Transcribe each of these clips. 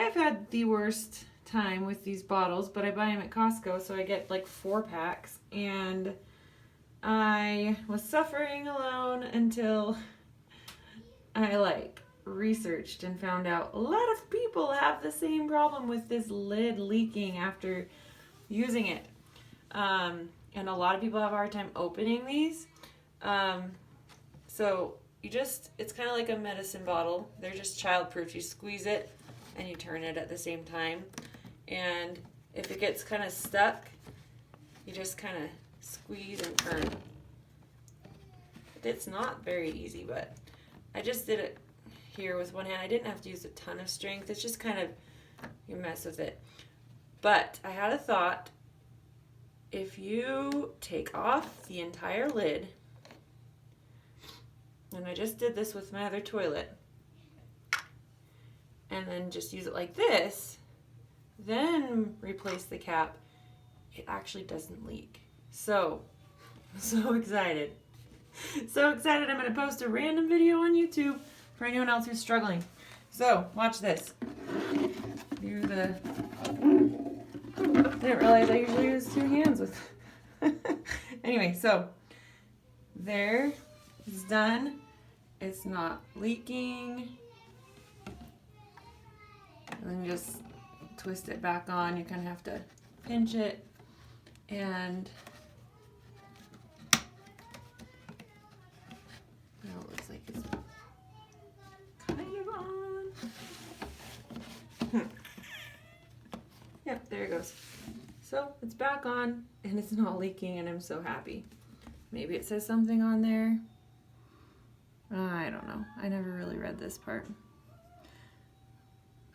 I've had the worst time with these bottles, but I buy them at Costco, so I get like 4 packs, and I was suffering alone until I like researched and found out a lot of people have the same problem with this lid leaking after using it. And a lot of people have a hard time opening these. So it's kind of like a medicine bottle. They're just childproof. You squeeze it and you turn it at the same time. And if it gets kind of stuck, you just kind of squeeze and turn. It's not very easy, but I just did it here with one hand. I didn't have to use a ton of strength. It's just kind of, you mess with it. But I had a thought. If you take off the entire lid, and I just did this with my other toilet, and then just use it like this, then replace the cap, it actually doesn't leak. So, I'm so excited. So excited, I'm going to post a random video on YouTube for anyone else who's struggling. So, watch this. Didn't realize I usually use 2 hands with. Anyway, so there, it's done. It's not leaking. And then you just twist it back on. You kind of have to pinch it, and now it looks like it's kind of on. Yep, there it goes. So it's back on, and it's not leaking, and I'm so happy. Maybe it says something on there. I don't know. I never really read this part.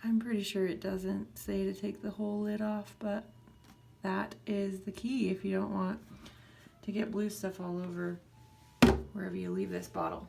I'm pretty sure it doesn't say to take the whole lid off, but that is the key if you don't want to get blue stuff all over wherever you leave this bottle.